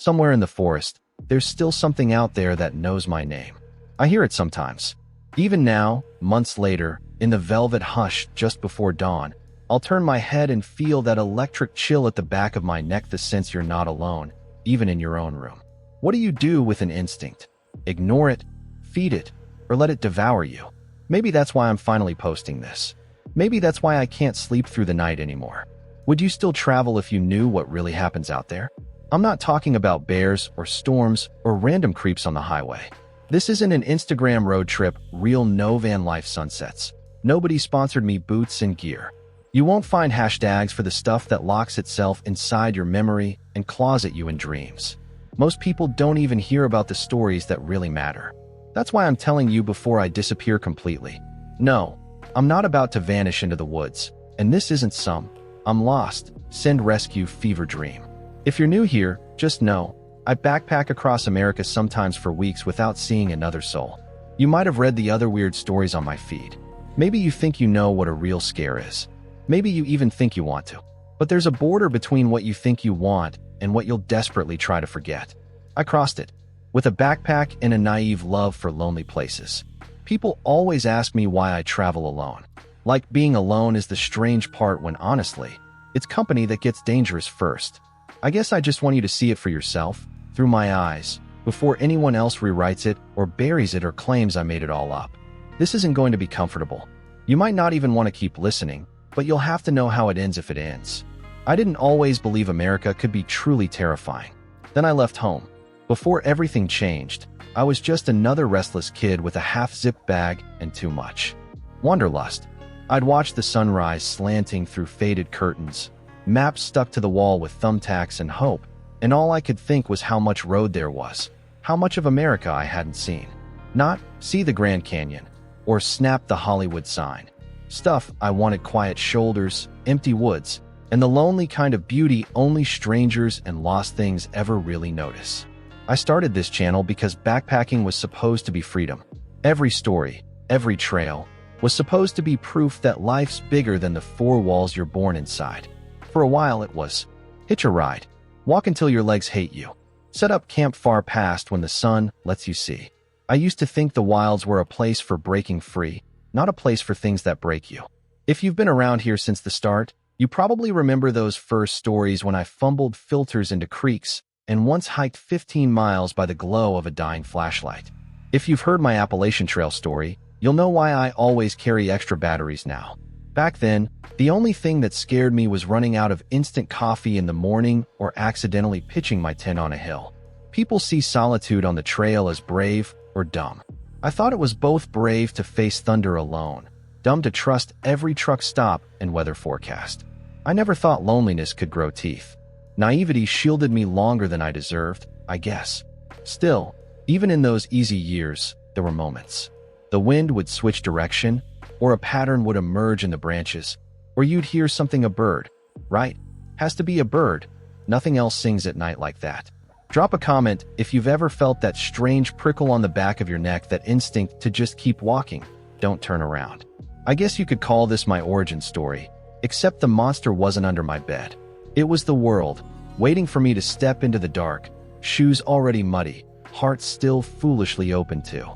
Somewhere in the forest, there's still something out there that knows my name. I hear it sometimes. Even now, months later, in the velvet hush just before dawn, I'll turn my head and feel that electric chill at the back of my neck, the sense you're not alone, even in your own room. What do you do with an instinct? Ignore it, feed it, or let it devour you? Maybe that's why I'm finally posting this. Maybe that's why I can't sleep through the night anymore. Would you still travel if you knew what really happens out there? I'm not talking about bears or storms or random creeps on the highway. This isn't an Instagram road trip, real no van life sunsets. Nobody sponsored me boots and gear. You won't find hashtags for the stuff that locks itself inside your memory and claws at you in dreams. Most people don't even hear about the stories that really matter. That's why I'm telling you before I disappear completely. No, I'm not about to vanish into the woods, and this isn't some I'm lost, send rescue fever dream. If you're new here, just know, I backpack across America sometimes for weeks without seeing another soul. You might have read the other weird stories on my feed. Maybe you think you know what a real scare is. Maybe you even think you want to. But there's a border between what you think you want and what you'll desperately try to forget. I crossed it, with a backpack and a naive love for lonely places. People always ask me why I travel alone. Like being alone is the strange part when honestly, it's company that gets dangerous first. I guess I just want you to see it for yourself, through my eyes, before anyone else rewrites it or buries it or claims I made it all up. This isn't going to be comfortable. You might not even want to keep listening, but you'll have to know how it ends if it ends. I didn't always believe America could be truly terrifying. Then I left home. Before everything changed, I was just another restless kid with a half-zipped bag and too much wanderlust. I'd watch the sunrise slanting through faded curtains, maps stuck to the wall with thumbtacks and hope, and all I could think was how much road there was, how much of America I hadn't seen. Not see the Grand Canyon, or snap the Hollywood sign. Stuff I wanted: quiet shoulders, empty woods, and the lonely kind of beauty only strangers and lost things ever really notice. I started this channel because backpacking was supposed to be freedom. Every story, every trail, was supposed to be proof that life's bigger than the four walls you're born inside. For a while it was, hitch a ride, walk until your legs hate you, set up camp far past when the sun lets you see. I used to think the wilds were a place for breaking free, not a place for things that break you. If you've been around here since the start, you probably remember those first stories when I fumbled filters into creeks and once hiked 15 miles by the glow of a dying flashlight. If you've heard my Appalachian Trail story, you'll know why I always carry extra batteries now. Back then, the only thing that scared me was running out of instant coffee in the morning or accidentally pitching my tent on a hill. People see solitude on the trail as brave or dumb. I thought it was both: brave to face thunder alone, dumb to trust every truck stop and weather forecast. I never thought loneliness could grow teeth. Naivety shielded me longer than I deserved, I guess. Still, even in those easy years, there were moments. The wind would switch direction, or a pattern would emerge in the branches, or you'd hear something: a bird. Right? Has to be a bird. Nothing else sings at night like that. Drop a comment if you've ever felt that strange prickle on the back of your neck, that instinct to just keep walking, don't turn around. I guess you could call this my origin story, except the monster wasn't under my bed. It was the world, waiting for me to step into the dark, shoes already muddy, heart still foolishly open to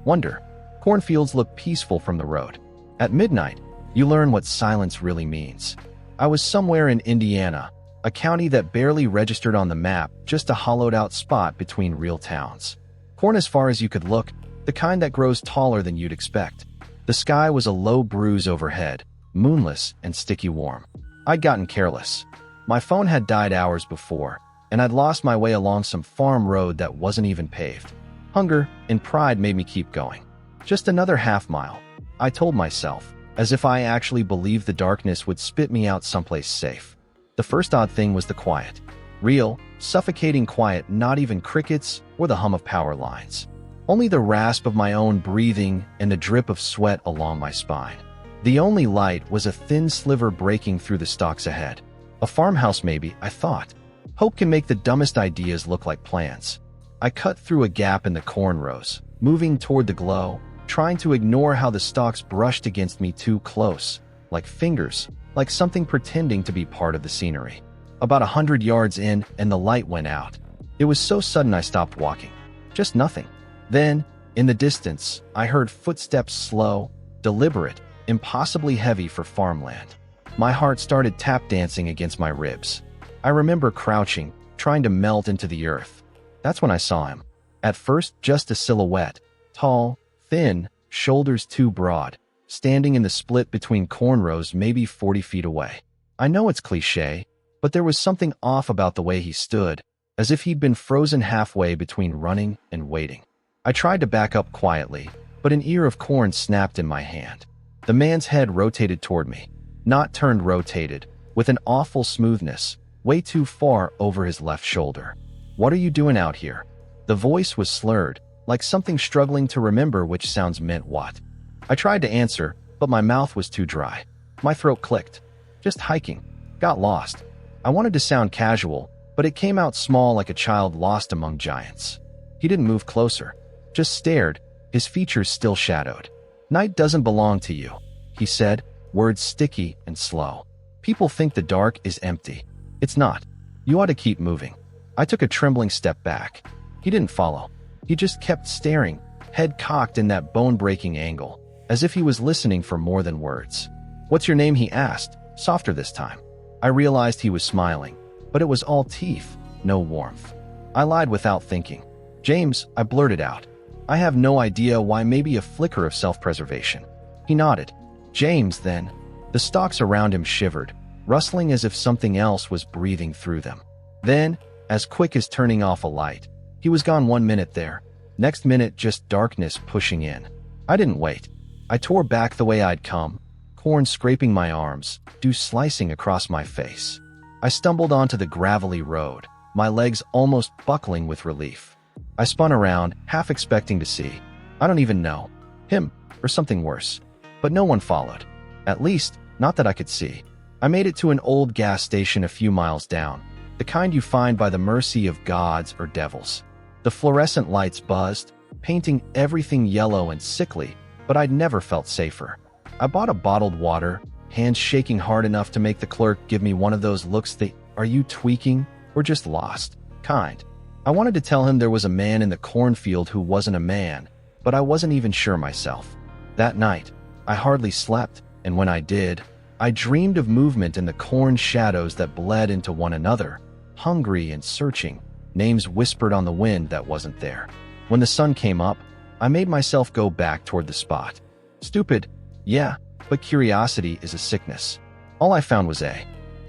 wonder. Cornfields look peaceful from the road. At midnight, you learn what silence really means. I was somewhere in Indiana, a county that barely registered on the map, just a hollowed-out spot between real towns. Corn as far as you could look, the kind that grows taller than you'd expect. The sky was a low bruise overhead, moonless and sticky warm. I'd gotten careless. My phone had died hours before, and I'd lost my way along some farm road that wasn't even paved. Hunger and pride made me keep going. Just another half mile, I told myself, as if I actually believed the darkness would spit me out someplace safe. The first odd thing was the quiet. Real, suffocating quiet, not even crickets or the hum of power lines. Only the rasp of my own breathing and the drip of sweat along my spine. The only light was a thin sliver breaking through the stalks ahead. A farmhouse maybe, I thought. Hope can make the dumbest ideas look like plans. I cut through a gap in the corn rows, moving toward the glow, trying to ignore how the stalks brushed against me too close, like fingers, like something pretending to be part of the scenery. About 100 yards in, and the light went out. It was so sudden I stopped walking. Just nothing. Then, in the distance, I heard footsteps, slow, deliberate, impossibly heavy for farmland. My heart started tap dancing against my ribs. I remember crouching, trying to melt into the earth. That's when I saw him. At first, just a silhouette. Tall, thin, shoulders too broad, standing in the split between cornrows maybe 40 feet away. I know it's cliché, but there was something off about the way he stood, as if he'd been frozen halfway between running and waiting. I tried to back up quietly, but an ear of corn snapped in my hand. The man's head rotated toward me. Not turned, rotated, with an awful smoothness, way too far over his left shoulder. "What are you doing out here?" The voice was slurred, like something struggling to remember which sounds meant what. I tried to answer, but my mouth was too dry. My throat clicked. "Just hiking. Got lost." I wanted to sound casual, but it came out small like a child lost among giants. He didn't move closer, just stared, his features still shadowed. "Night doesn't belong to you," he said, words sticky and slow. "People think the dark is empty. It's not. You ought to keep moving." I took a trembling step back. He didn't follow. He just kept staring, head cocked in that bone-breaking angle, as if he was listening for more than words. "What's your name?" he asked, softer this time. I realized he was smiling, but it was all teeth, no warmth. I lied without thinking. "James," I blurted out. I have no idea why, maybe a flicker of self-preservation. He nodded. "James, then." The stalks around him shivered, rustling as if something else was breathing through them. Then, as quick as turning off a light, he was gone. 1 minute there. Next minute, just darkness pushing in. I didn't wait. I tore back the way I'd come, corn scraping my arms, dew slicing across my face. I stumbled onto the gravelly road, my legs almost buckling with relief. I spun around, half expecting to see, I don't even know, him, or something worse. But no one followed. At least, not that I could see. I made it to an old gas station a few miles down, the kind you find by the mercy of gods or devils. The fluorescent lights buzzed, painting everything yellow and sickly, but I'd never felt safer. I bought a bottled water, hands shaking hard enough to make the clerk give me one of those looks that, "Are you tweaking, or just lost?" kind. I wanted to tell him there was a man in the cornfield who wasn't a man, but I wasn't even sure myself. That night, I hardly slept, and when I did, I dreamed of movement in the corn shadows that bled into one another, hungry and searching, names whispered on the wind that wasn't there. When the sun came up, I made myself go back toward the spot. Stupid, yeah, but curiosity is a sickness. All I found was a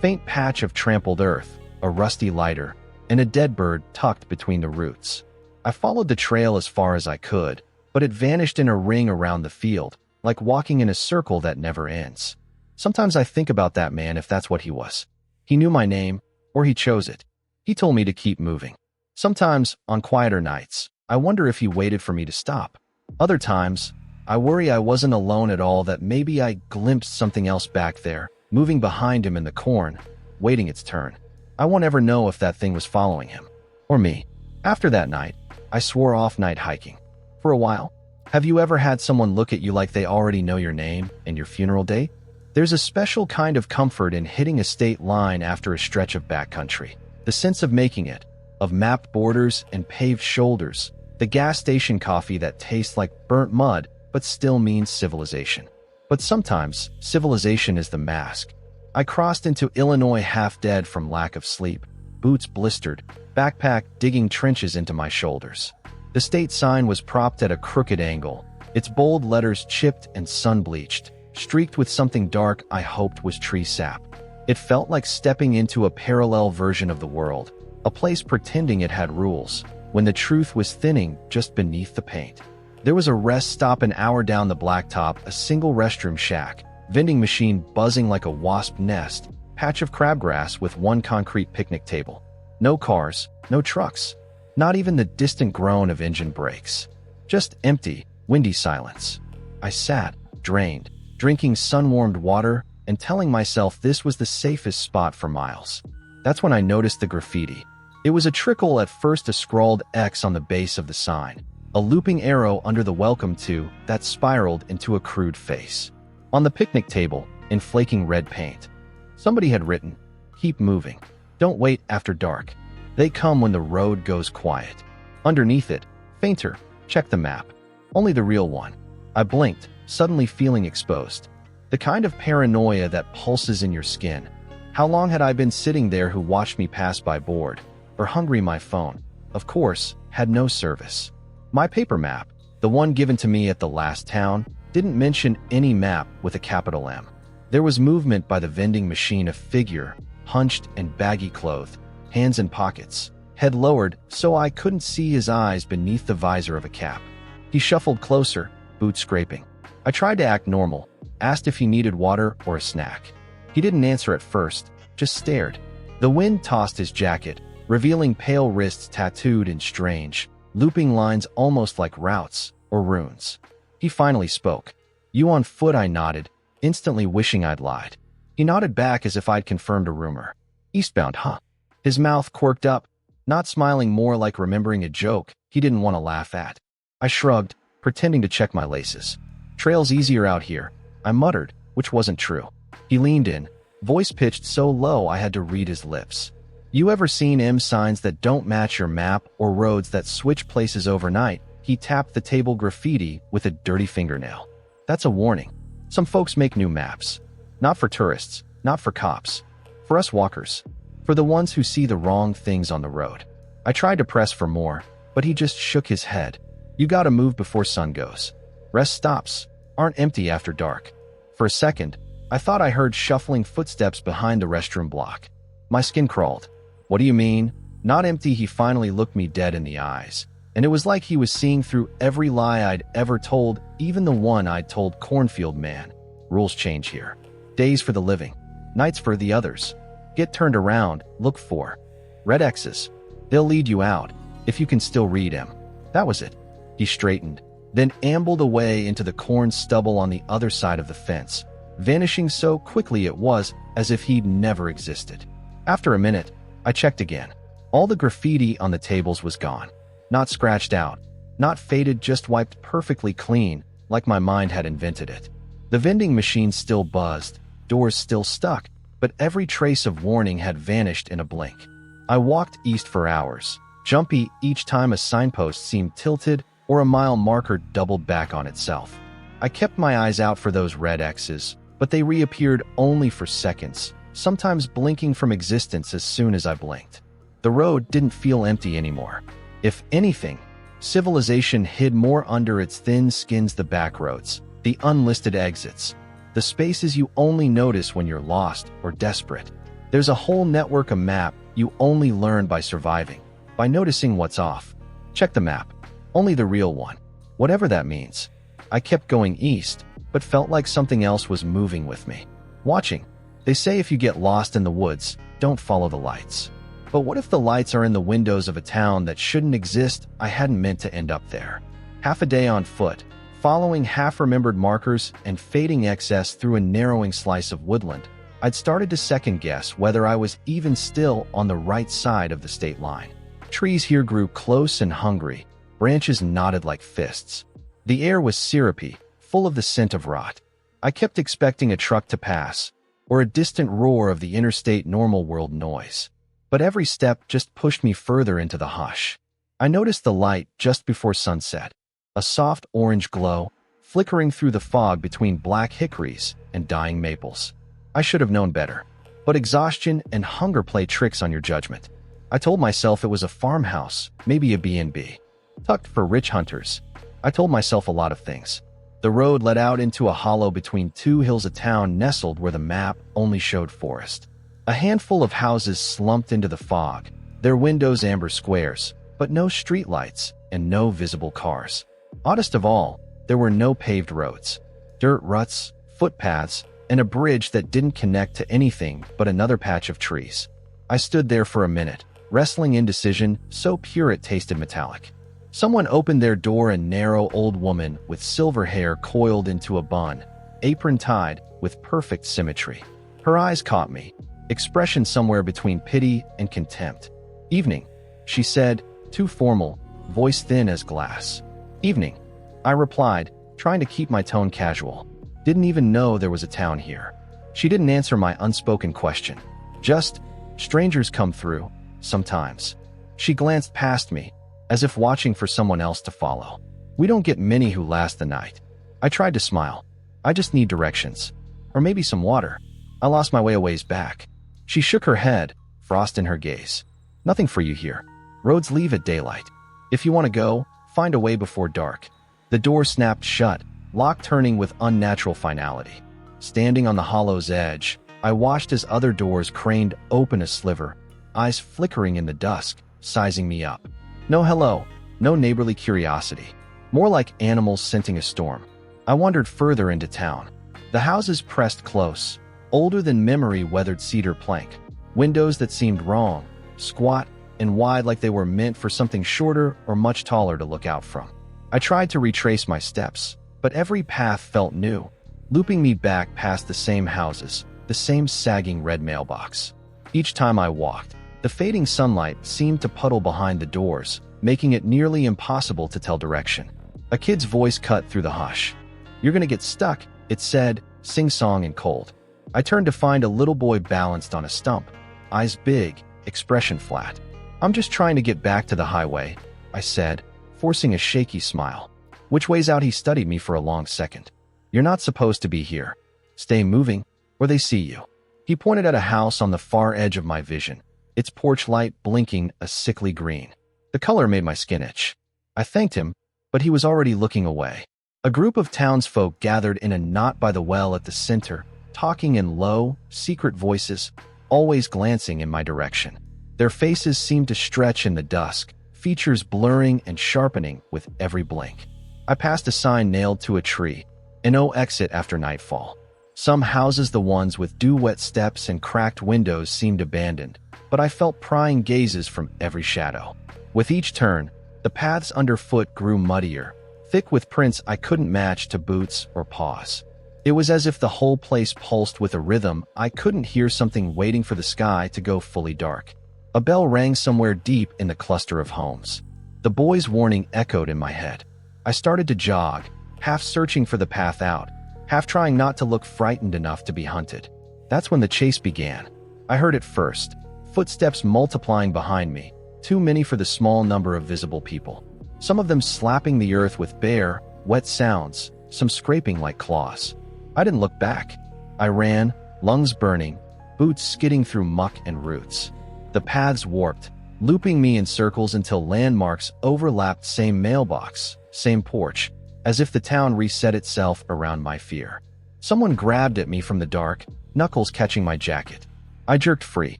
faint patch of trampled earth, a rusty lighter, and a dead bird tucked between the roots. I followed the trail as far as I could, but it vanished in a ring around the field, like walking in a circle that never ends. Sometimes I think about that man, if that's what he was. He knew my name, or he chose it. He told me to keep moving. Sometimes, on quieter nights, I wonder if he waited for me to stop. Other times, I worry I wasn't alone at all, that maybe I glimpsed something else back there, moving behind him in the corn, waiting its turn. I won't ever know if that thing was following him. Or me. After that night, I swore off night hiking. For a while. Have you ever had someone look at you like they already know your name and your funeral date? There's a special kind of comfort in hitting a state line after a stretch of backcountry. The sense of making it, of mapped borders and paved shoulders, the gas station coffee that tastes like burnt mud but still means civilization. But sometimes, civilization is the mask. I crossed into Illinois half dead from lack of sleep, boots blistered, backpack digging trenches into my shoulders. The state sign was propped at a crooked angle, its bold letters chipped and sun-bleached, streaked with something dark I hoped was tree sap. It felt like stepping into a parallel version of the world, a place pretending it had rules, when the truth was thinning just beneath the paint. There was a rest stop an hour down the blacktop, a single restroom shack, vending machine buzzing like a wasp nest, patch of crabgrass with one concrete picnic table. No cars, no trucks, not even the distant groan of engine brakes. Just empty, windy silence. I sat, drained, drinking sun-warmed water and telling myself this was the safest spot for miles. That's when I noticed the graffiti. It was a trickle at first, a scrawled X on the base of the sign, a looping arrow under the welcome to that spiraled into a crude face. On the picnic table, in flaking red paint, somebody had written, "Keep moving. Don't wait after dark." They come when the road goes quiet. Underneath it, fainter, check the map. Only the real one. I blinked, suddenly feeling exposed. The kind of paranoia that pulses in your skin. How long had I been sitting there who watched me pass by bored? Or hungry? My phone, of course, had no service. My paper map, the one given to me at the last town, didn't mention any map with a capital M. There was movement by the vending machine, a figure, hunched and baggy clothed, hands in pockets, head lowered so I couldn't see his eyes beneath the visor of a cap. He shuffled closer, boots scraping. I tried to act normal, asked if he needed water or a snack. He didn't answer at first, just stared. The wind tossed his jacket, revealing pale wrists tattooed in strange, looping lines almost like routes or runes. He finally spoke. "You on foot?" I nodded, instantly wishing I'd lied. He nodded back as if I'd confirmed a rumor. "Eastbound, huh?" His mouth quirked up, not smiling, more like remembering a joke he didn't want to laugh at. I shrugged, pretending to check my laces. "Trail's easier out here," I muttered, which wasn't true. He leaned in, voice pitched so low I had to read his lips. "You ever seen M signs that don't match your map or roads that switch places overnight?" He tapped the table graffiti with a dirty fingernail. "That's a warning. Some folks make new maps. Not for tourists, not for cops. For us walkers. For the ones who see the wrong things on the road." I tried to press for more, but he just shook his head. "You gotta move before sun goes. Rest stops aren't empty after dark." For a second, I thought I heard shuffling footsteps behind the restroom block. My skin crawled. "What do you mean? Not empty?" He finally looked me dead in the eyes, and it was like he was seeing through every lie I'd ever told, even the one I'd told Cornfield Man. "Rules change here. Days for the living, nights for the others. Get turned around, look for red X's. They'll lead you out, if you can still read him." That was it. He straightened, then ambled away into the corn stubble on the other side of the fence, vanishing so quickly it was as if he'd never existed. After a minute, I checked again. All the graffiti on the tables was gone. Not scratched out, not faded, just wiped perfectly clean, like my mind had invented it. The vending machine still buzzed, doors still stuck, but every trace of warning had vanished in a blink. I walked east for hours, jumpy each time a signpost seemed tilted or a mile marker doubled back on itself. I kept my eyes out for those red X's, but they reappeared only for seconds, sometimes blinking from existence as soon as I blinked. The road didn't feel empty anymore. If anything, civilization hid more under its thin skins, the back roads, the unlisted exits, the spaces you only notice when you're lost or desperate. There's a whole network, a map you only learn by surviving, by noticing what's off. Check the map. Only the real one. Whatever that means. I kept going east, but felt like something else was moving with me. Watching. They say if you get lost in the woods, don't follow the lights. But what if the lights are in the windows of a town that shouldn't exist? I hadn't meant to end up there. Half a day on foot, following half-remembered markers and fading excess through a narrowing slice of woodland, I'd started to second-guess whether I was even still on the right side of the state line. Trees here grew close and hungry, branches knotted like fists. The air was syrupy, full of the scent of rot. I kept expecting a truck to pass, or a distant roar of the interstate normal world noise. But every step just pushed me further into the hush. I noticed the light just before sunset, a soft orange glow, flickering through the fog between black hickories and dying maples. I should have known better, but exhaustion and hunger play tricks on your judgment. I told myself it was a farmhouse, maybe a B&B, tucked for rich hunters. I told myself a lot of things. The road led out into a hollow between two hills, a town nestled where the map only showed forest. A handful of houses slumped into the fog, their windows amber squares, but no streetlights and no visible cars. Oddest of all, there were no paved roads. Dirt ruts, footpaths, and a bridge that didn't connect to anything but another patch of trees. I stood there for a minute, wrestling indecision, so pure it tasted metallic. Someone opened their door, a narrow old woman with silver hair coiled into a bun, apron tied with perfect symmetry. Her eyes caught me, expression somewhere between pity and contempt. "Evening," she said, too formal, voice thin as glass. "Evening," I replied, trying to keep my tone casual. Didn't even know there was a town here. She didn't answer my unspoken question. Just, "Strangers come through, sometimes." She glanced past me, as if watching for someone else to follow. We don't get many who last the night. I tried to smile. I just need directions. Or maybe some water. I lost my way a ways back. She shook her head, frost in her gaze. Nothing for you here. Roads leave at daylight. If you want to go, find a way before dark. The door snapped shut, lock turning with unnatural finality. Standing on the hollow's edge, I watched as other doors craned open a sliver, eyes flickering in the dusk, sizing me up. No hello, no neighborly curiosity. More like animals scenting a storm. I wandered further into town. The houses pressed close, older than memory weathered cedar plank. Windows that seemed wrong, squat and wide like they were meant for something shorter or much taller to look out from. I tried to retrace my steps, but every path felt new, looping me back past the same houses, the same sagging red mailbox. Each time I walked, the fading sunlight seemed to puddle behind the doors, making it nearly impossible to tell direction. A kid's voice cut through the hush. "You're gonna get stuck," it said, sing-song and cold. I turned to find a little boy balanced on a stump, eyes big, expression flat. "I'm just trying to get back to the highway," I said, forcing a shaky smile. Which way's out? He studied me for a long second. "You're not supposed to be here. Stay moving, or they see you." He pointed at a house on the far edge of my vision, its porch light blinking a sickly green. The color made my skin itch. I thanked him, but he was already looking away. A group of townsfolk gathered in a knot by the well at the center, talking in low, secret voices, always glancing in my direction. Their faces seemed to stretch in the dusk, features blurring and sharpening with every blink. I passed a sign nailed to a tree, "No exit after nightfall." Some houses, the ones with dew-wet steps and cracked windows, seemed abandoned, but I felt prying gazes from every shadow. With each turn, the paths underfoot grew muddier, thick with prints I couldn't match to boots or paws. It was as if the whole place pulsed with a rhythm I couldn't hear, something waiting for the sky to go fully dark. A bell rang somewhere deep in the cluster of homes. The boy's warning echoed in my head. I started to jog, half searching for the path out, half trying not to look frightened enough to be hunted. That's when the chase began. I heard it first, footsteps multiplying behind me, too many for the small number of visible people. Some of them slapping the earth with bare, wet sounds, some scraping like claws. I didn't look back. I ran, lungs burning, boots skidding through muck and roots. The paths warped, looping me in circles until landmarks overlapped, same mailbox, same porch, as if the town reset itself around my fear. Someone grabbed at me from the dark, knuckles catching my jacket. I jerked free.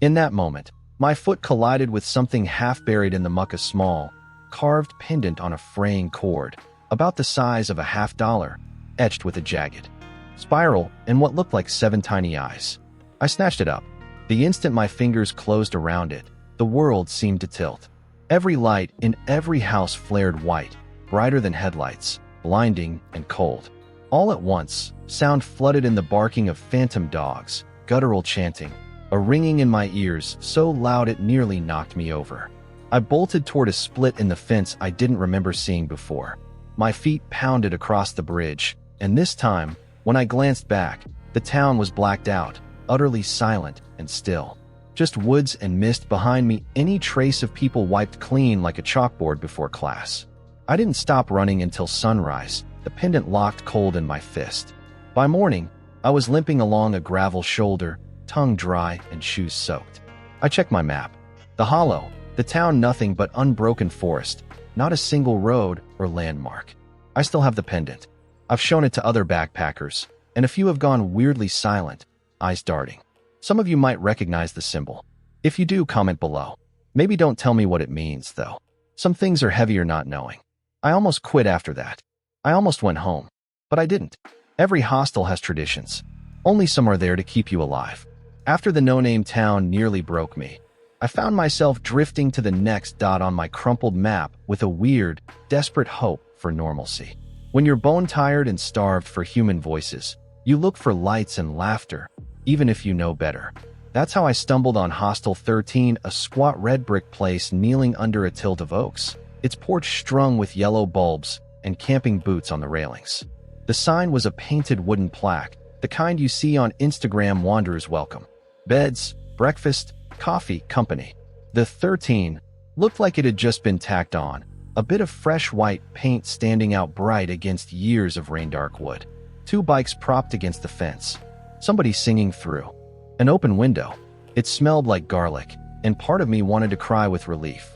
In that moment, my foot collided with something half buried in the muck, a small, carved pendant on a fraying cord, about the size of a $50, etched with a jagged spiral and what looked like 7 tiny eyes. I snatched it up. The instant my fingers closed around it, the world seemed to tilt. Every light in every house flared white, brighter than headlights, blinding and cold. All at once, sound flooded in, the barking of phantom dogs, guttural chanting, a ringing in my ears so loud it nearly knocked me over. I bolted toward a split in the fence I didn't remember seeing before. My feet pounded across the bridge, and this time, when I glanced back, the town was blacked out, utterly silent and still. Just woods and mist behind me, any trace of people wiped clean like a chalkboard before class. I didn't stop running until sunrise, the pendant locked cold in my fist. By morning, I was limping along a gravel shoulder, tongue dry and shoes soaked. I checked my map. The hollow, the town, nothing but unbroken forest, not a single road or landmark. I still have the pendant. I've shown it to other backpackers, and a few have gone weirdly silent, eyes darting. Some of you might recognize the symbol. If you do, comment below. Maybe don't tell me what it means, though. Some things are heavier not knowing. I almost quit after that. I almost went home, but I didn't. Every hostel has traditions. Only some are there to keep you alive. After the no-name town nearly broke me, I found myself drifting to the next dot on my crumpled map with a weird, desperate hope for normalcy. When you're bone-tired and starved for human voices, you look for lights and laughter, even if you know better. That's how I stumbled on Hostel 13, a squat red brick place kneeling under a tilt of oaks, its porch strung with yellow bulbs and camping boots on the railings. The sign was a painted wooden plaque, the kind you see on Instagram, "Wanderers welcome. Beds, breakfast, coffee, company." The 13 Looked like it had just been tacked on, a bit of fresh white paint standing out bright against years of rain-dark wood. 2 bikes propped against the fence. Somebody singing through an open window. It smelled like garlic, and part of me wanted to cry with relief.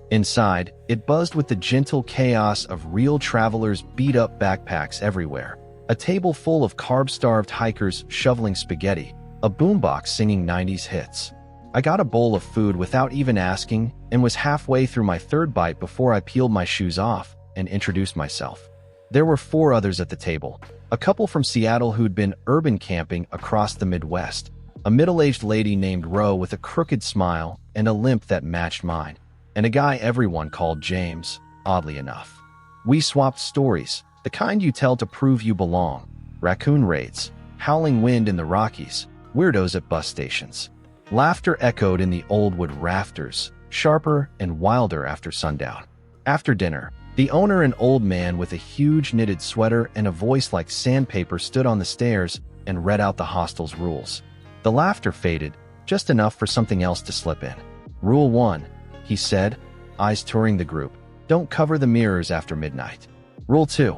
Inside, it buzzed with the gentle chaos of real travelers' beat-up backpacks everywhere. A table full of carb-starved hikers shoveling spaghetti, a boombox singing 90s hits. I got a bowl of food without even asking and was halfway through my 3rd bite before I peeled my shoes off and introduced myself. There were 4 others at the table, a couple from Seattle who'd been urban camping across the Midwest, a middle-aged lady named Ro with a crooked smile and a limp that matched mine, and a guy everyone called James, oddly enough. We swapped stories, the kind you tell to prove you belong: raccoon raids, howling wind in the Rockies, weirdos at bus stations. Laughter echoed in the old wood rafters, sharper and wilder after sundown. After dinner, the owner, an old man with a huge knitted sweater and a voice like sandpaper, stood on the stairs and read out the hostel's rules. The laughter faded, just enough for something else to slip in. Rule 1, he said, eyes touring the group: don't cover the mirrors after midnight. Rule 2,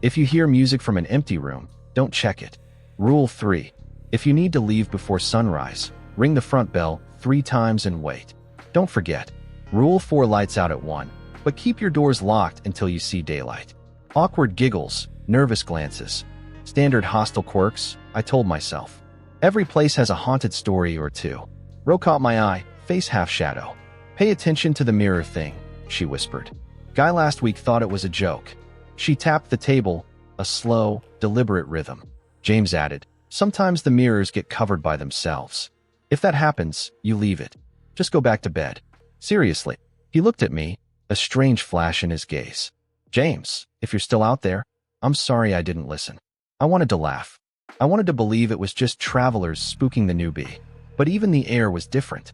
if you hear music from an empty room, don't check it. Rule 3, if you need to leave before sunrise, ring the front bell 3 times and wait. Don't forget. Rule 4, lights out at 1, but keep your doors locked until you see daylight. Awkward giggles, nervous glances. Standard hostel quirks, I told myself. Every place has a haunted story or 2. Ro caught my eye, face half shadow. Pay attention to the mirror thing, she whispered. Guy last week thought it was a joke. She tapped the table, a slow, deliberate rhythm. James added, sometimes the mirrors get covered by themselves. If that happens, you leave it. Just go back to bed. Seriously. He looked at me, a strange flash in his gaze. James, if you're still out there, I'm sorry I didn't listen. I wanted to laugh. I wanted to believe it was just travelers spooking the newbie. But even the air was different.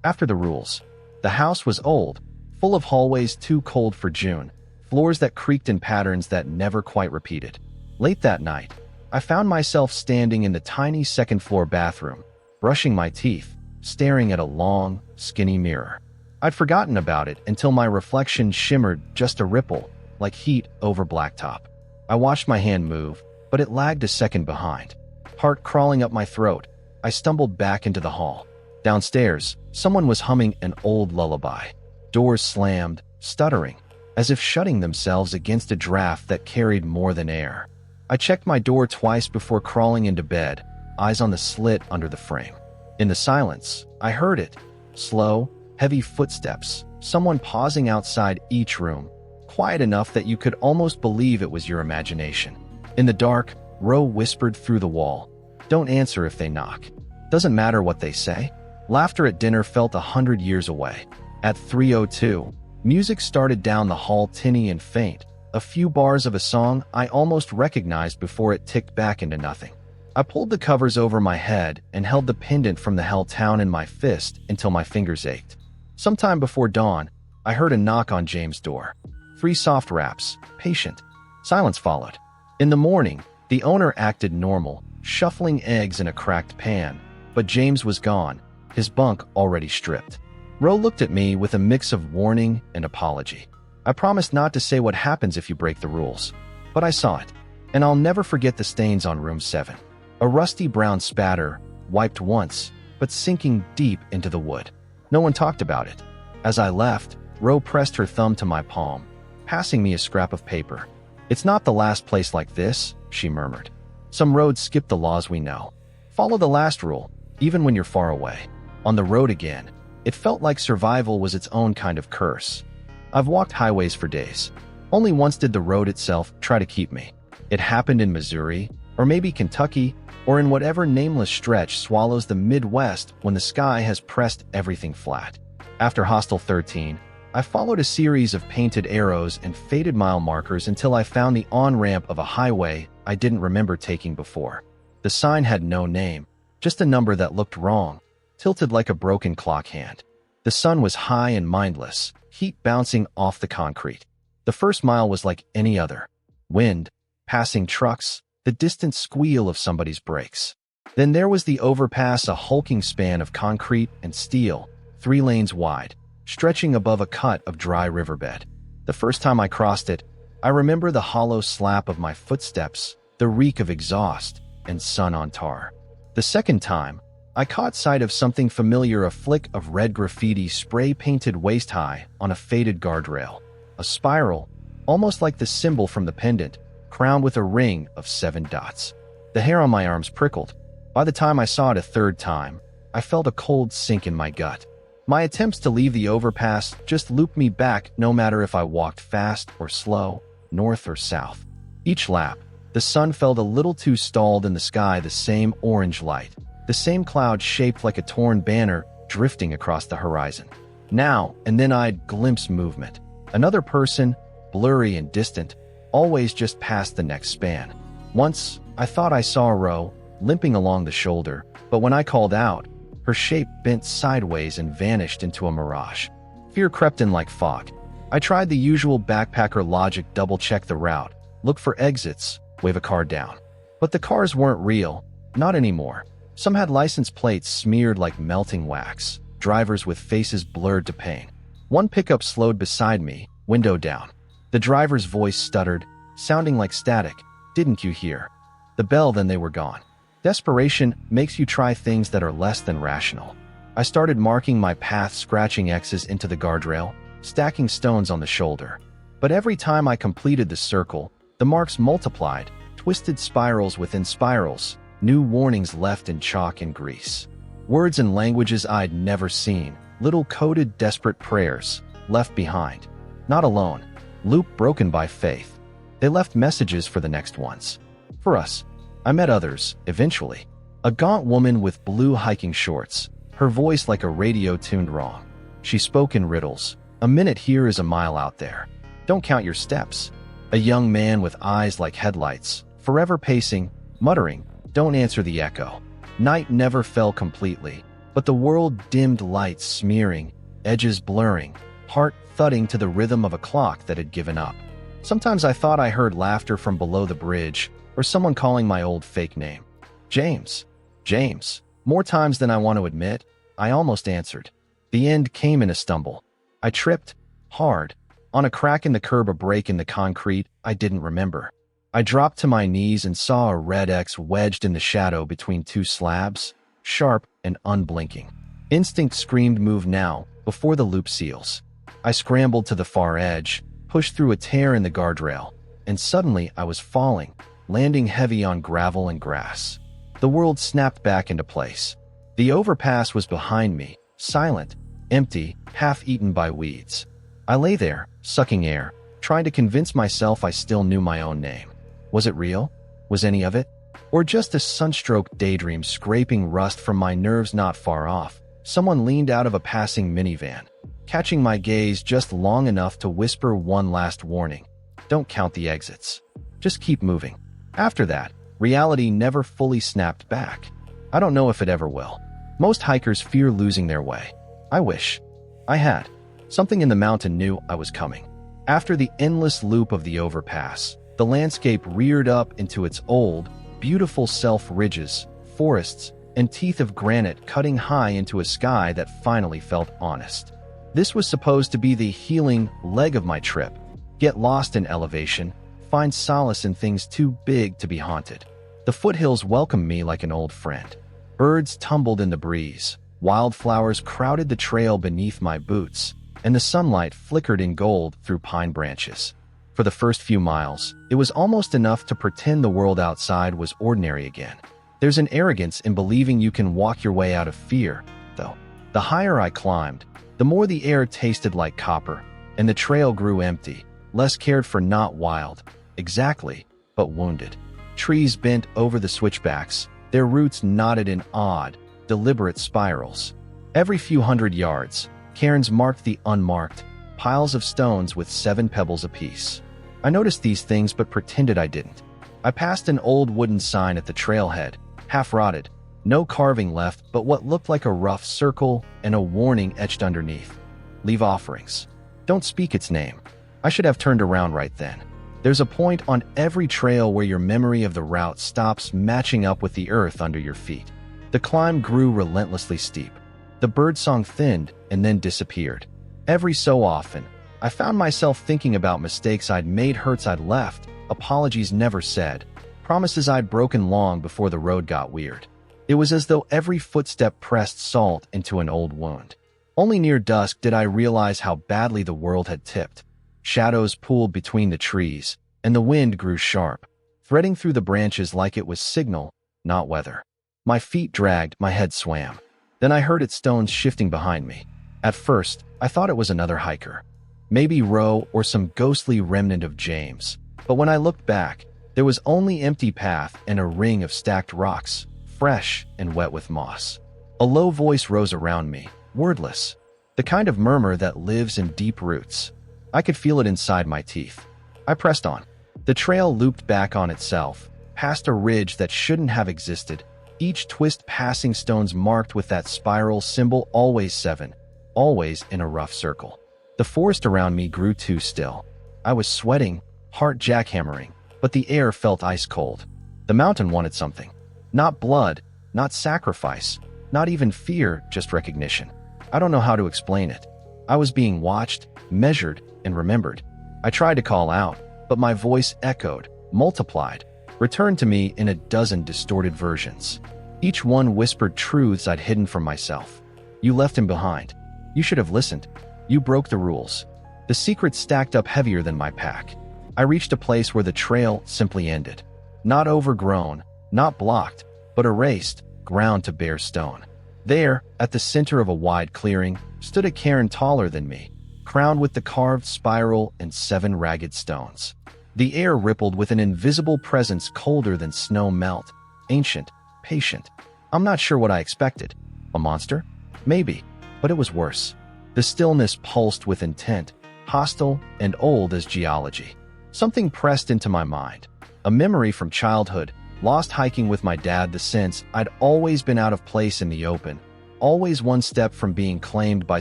After the rules, the house was old, full of hallways too cold for June, floors that creaked in patterns that never quite repeated. Late that night, I found myself standing in the tiny 2nd-floor bathroom, brushing my teeth, staring at a long, skinny mirror. I'd forgotten about it until my reflection shimmered just a ripple, like heat over blacktop. I watched my hand move, but it lagged a second behind. Heart crawling up my throat, I stumbled back into the hall. Downstairs, someone was humming an old lullaby. Doors slammed, stuttering, as if shutting themselves against a draft that carried more than air. I checked my door twice before crawling into bed, eyes on the slit under the frame. In the silence, I heard it. Slow, heavy footsteps, someone pausing outside each room, quiet enough that you could almost believe it was your imagination. In the dark, Ro whispered through the wall, don't answer if they knock. Doesn't matter what they say. Laughter at dinner felt 100 years away. At 3:02, music started down the hall, tinny and faint, a few bars of a song I almost recognized before it ticked back into nothing. I pulled the covers over my head and held the pendant from the Hell Town in my fist until my fingers ached. Sometime before dawn, I heard a knock on James' door. 3 soft raps, patient. Silence followed. In the morning, the owner acted normal, shuffling eggs in a cracked pan, but James was gone, his bunk already stripped. Ro looked at me with a mix of warning and apology. I promised not to say what happens if you break the rules, but I saw it, and I'll never forget the stains on room 7. A rusty brown spatter, wiped once, but sinking deep into the wood. No one talked about it. As I left, Ro pressed her thumb to my palm, passing me a scrap of paper. It's not the last place like this, she murmured. Some roads skip the laws we know. Follow the last rule, even when you're far away. On the road again, it felt like survival was its own kind of curse. I've walked highways for days. Only once did the road itself try to keep me. It happened in Missouri, or maybe Kentucky, or in whatever nameless stretch swallows the Midwest when the sky has pressed everything flat. After Hostel 13, I followed a series of painted arrows and faded mile markers until I found the on-ramp of a highway I didn't remember taking before. The sign had no name, just a number that looked wrong, tilted like a broken clock hand. The sun was high and mindless, heat bouncing off the concrete. The first mile was like any other. Wind, passing trucks, the distant squeal of somebody's brakes. Then there was the overpass, a hulking span of concrete and steel, 3 lanes wide. stretching above a cut of dry riverbed. The first time I crossed it, I remember the hollow slap of my footsteps, the reek of exhaust, and sun on tar. The second time, I caught sight of something familiar, a flick of red graffiti spray-painted waist-high on a faded guardrail. A spiral, almost like the symbol from the pendant, crowned with a ring of 7 dots. The hair on my arms prickled. By the time I saw it a third time, I felt a cold sink in my gut. My attempts to leave the overpass just looped me back, no matter if I walked fast or slow, north or south. Each lap, the sun felt a little too stalled in the sky, the same orange light, the same cloud shaped like a torn banner drifting across the horizon. Now and then I'd glimpse movement. Another person, blurry and distant, always just past the next span. Once, I thought I saw a row, limping along the shoulder, but when I called out, her shape bent sideways and vanished into a mirage. Fear crept in like fog. I tried the usual backpacker logic, double-check the route, look for exits, wave a car down. But the cars weren't real, not anymore. Some had license plates smeared like melting wax, drivers with faces blurred to pain. One pickup slowed beside me, window down. The driver's voice stuttered, sounding like static. Didn't you hear the bell? Then they were gone. Desperation makes you try things that are less than rational. I started marking my path, scratching X's into the guardrail, stacking stones on the shoulder. But every time I completed the circle, the marks multiplied, twisted spirals within spirals, new warnings left in chalk and grease. Words and languages I'd never seen, little coded desperate prayers, left behind. Not alone. Loop broken by faith. They left messages for the next ones. For us. I met others, eventually. A gaunt woman with blue hiking shorts, her voice like a radio tuned wrong. She spoke in riddles. A minute here is a mile out there. Don't count your steps. A young man with eyes like headlights, forever pacing, muttering, don't answer the echo. Night never fell completely, but the world dimmed, lights smearing, edges blurring, heart thudding to the rhythm of a clock that had given up. Sometimes I thought I heard laughter from below the bridge, or someone calling my old fake name. James. James. More times than I want to admit, I almost answered. The end came in a stumble. I tripped, hard, on a crack in the curb, a break in the concrete I didn't remember. I dropped to my knees and saw a red X wedged in the shadow between 2 slabs, sharp and unblinking. Instinct screamed, move now, before the loop seals. I scrambled to the far edge, pushed through a tear in the guardrail, and suddenly I was falling, landing heavy on gravel and grass. The world snapped back into place. The overpass was behind me, silent, empty, half-eaten by weeds. I lay there, sucking air, trying to convince myself I still knew my own name. Was it real? Was any of it? Or just a sunstroke daydream scraping rust from my nerves? Not far off, someone leaned out of a passing minivan, catching my gaze just long enough to whisper one last warning. Don't count the exits. Just keep moving. After that, reality never fully snapped back. I don't know if it ever will. Most hikers fear losing their way. I wish I had. Something in the mountain knew I was coming. After the endless loop of the overpass, the landscape reared up into its old, beautiful self, ridges, forests, and teeth of granite cutting high into a sky that finally felt honest. This was supposed to be the healing leg of my trip. Get lost in elevation, find solace in things too big to be haunted. The foothills welcomed me like an old friend. Birds tumbled in the breeze, wildflowers crowded the trail beneath my boots, and the sunlight flickered in gold through pine branches. For the first few miles, it was almost enough to pretend the world outside was ordinary again. There's an arrogance in believing you can walk your way out of fear, though. The higher I climbed, the more the air tasted like copper, and the trail grew empty, less cared for, not wild, exactly, but wounded. Trees bent over the switchbacks, their roots knotted in odd, deliberate spirals. Every few hundred yards, cairns marked the unmarked, piles of stones with 7 pebbles apiece. I noticed these things but pretended I didn't. I passed an old wooden sign at the trailhead, half rotted, no carving left but what looked like a rough circle and a warning etched underneath. Leave offerings. Don't speak its name. I should have turned around right then. There's a point on every trail where your memory of the route stops matching up with the earth under your feet. The climb grew relentlessly steep. The birdsong thinned and then disappeared. Every so often, I found myself thinking about mistakes I'd made, hurts I'd left, apologies never said, promises I'd broken long before the road got weird. It was as though every footstep pressed salt into an old wound. Only near dusk did I realize how badly the world had tipped. Shadows pooled between the trees, and the wind grew sharp, threading through the branches like it was signal, not weather. My feet dragged, my head swam. Then I heard its stones shifting behind me. At first, I thought it was another hiker. Maybe Roe or some ghostly remnant of James. But when I looked back, there was only empty path and a ring of stacked rocks, fresh and wet with moss. A low voice rose around me, wordless, the kind of murmur that lives in deep roots. I could feel it inside my teeth. I pressed on. The trail looped back on itself, past a ridge that shouldn't have existed, each twist passing stones marked with that spiral symbol, always 7, always in a rough circle. The forest around me grew too still. I was sweating, heart jackhammering, but the air felt ice cold. The mountain wanted something. Not blood, not sacrifice, not even fear, just recognition. I don't know how to explain it. I was being watched, measured, and remembered. I tried to call out, but my voice echoed, multiplied, returned to me in a dozen distorted versions. Each one whispered truths I'd hidden from myself. You left him behind. You should have listened. You broke the rules. The secrets stacked up heavier than my pack. I reached a place where the trail simply ended. Not overgrown, not blocked, but erased, ground to bare stone. There, at the center of a wide clearing, stood a cairn taller than me, crowned with the carved spiral and 7 ragged stones. The air rippled with an invisible presence colder than snow melt, ancient, patient. I'm not sure what I expected. A monster? Maybe, but it was worse. The stillness pulsed with intent, hostile and old as geology. Something pressed into my mind. A memory from childhood, lost hiking with my dad, the sense I'd always been out of place in the open, always one step from being claimed by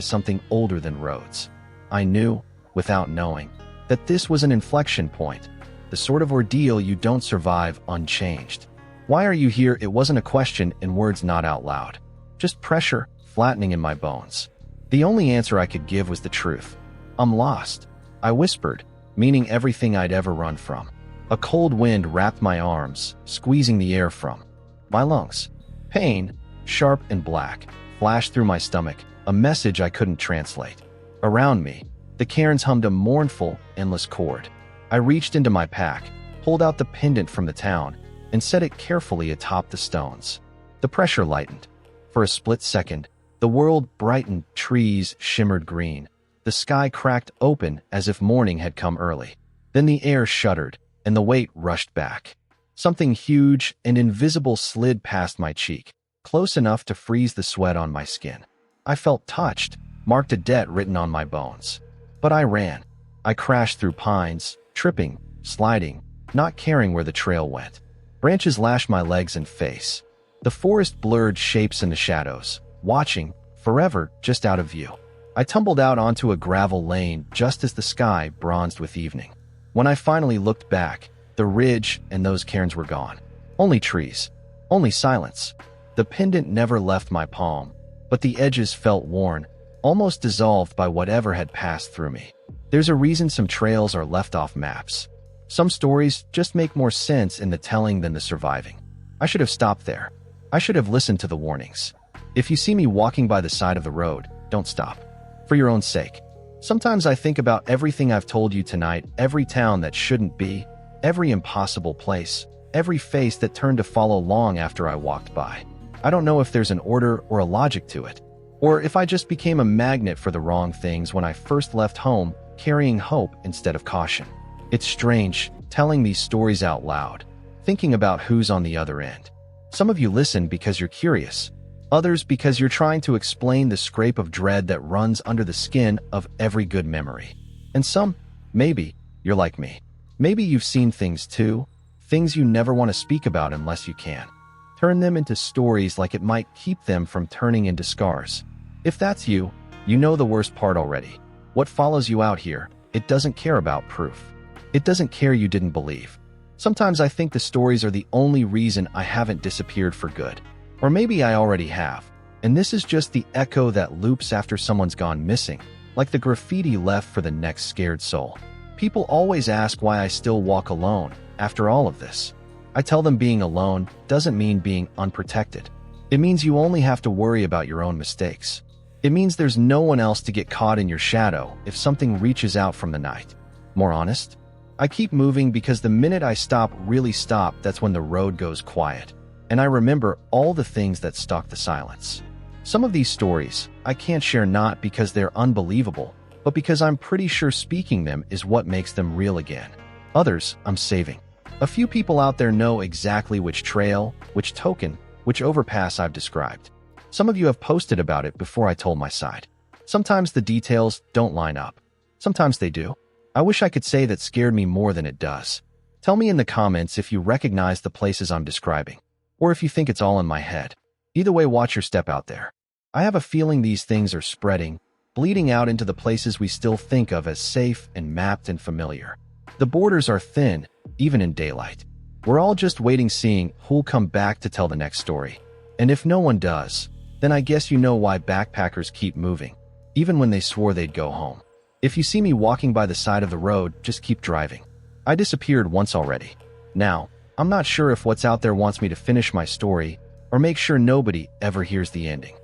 something older than roads. I knew, without knowing, that this was an inflection point, the sort of ordeal you don't survive unchanged. Why are you here? It wasn't a question in words not out loud. Just pressure, flattening in my bones. The only answer I could give was the truth. I'm lost, I whispered, meaning everything I'd ever run from. A cold wind wrapped my arms, squeezing the air from my lungs. Pain, sharp and black, flashed through my stomach, a message I couldn't translate. Around me, the cairns hummed a mournful, endless chord. I reached into my pack, pulled out the pendant from the town, and set it carefully atop the stones. The pressure lightened. For a split second, the world brightened, trees shimmered green. The sky cracked open as if morning had come early. Then the air shuddered, and the weight rushed back. Something huge and invisible slid past my cheek, close enough to freeze the sweat on my skin. I felt touched, marked a debt written on my bones. But I ran. I crashed through pines, tripping, sliding, not caring where the trail went. Branches lashed my legs and face. The forest blurred shapes in the shadows, watching, forever, just out of view. I tumbled out onto a gravel lane just as the sky bronzed with evening. When I finally looked back, the ridge and those cairns were gone. Only trees. Only silence. The pendant never left my palm, but the edges felt worn, almost dissolved by whatever had passed through me. There's a reason some trails are left off maps. Some stories just make more sense in the telling than the surviving. I should have stopped there. I should have listened to the warnings. If you see me walking by the side of the road, don't stop. For your own sake. Sometimes I think about everything I've told you tonight, every town that shouldn't be, every impossible place, every face that turned to follow long after I walked by. I don't know if there's an order or a logic to it, or if I just became a magnet for the wrong things when I first left home, carrying hope instead of caution. It's strange, telling these stories out loud, thinking about who's on the other end. Some of you listen because you're curious, others because you're trying to explain the scrape of dread that runs under the skin of every good memory. And some, maybe, you're like me. Maybe you've seen things too, things you never want to speak about unless you can. Turn them into stories like it might keep them from turning into scars. If that's you, you know the worst part already. What follows you out here, it doesn't care about proof. It doesn't care you didn't believe. Sometimes I think the stories are the only reason I haven't disappeared for good. Or maybe I already have, and this is just the echo that loops after someone's gone missing, like the graffiti left for the next scared soul. People always ask why I still walk alone after all of this. I tell them being alone doesn't mean being unprotected. It means you only have to worry about your own mistakes. It means there's no one else to get caught in your shadow if something reaches out from the night. More honest? I keep moving because the minute I really stop, that's when the road goes quiet. And I remember all the things that stalk the silence. Some of these stories I can't share, not because they're unbelievable, but because I'm pretty sure speaking them is what makes them real again. Others I'm saving. A few people out there know exactly which trail, which token, which overpass I've described. Some of you have posted about it before I told my side. Sometimes the details don't line up. Sometimes they do. I wish I could say that scared me more than it does. Tell me in the comments if you recognize the places I'm describing, or if you think it's all in my head. Either way, watch your step out there. I have a feeling these things are spreading, bleeding out into the places we still think of as safe and mapped and familiar. The borders are thin, even in daylight. We're all just waiting, seeing who'll come back to tell the next story. And if no one does, then I guess you know why backpackers keep moving, even when they swore they'd go home. If you see me walking by the side of the road, just keep driving. I disappeared once already. Now, I'm not sure if what's out there wants me to finish my story or make sure nobody ever hears the ending.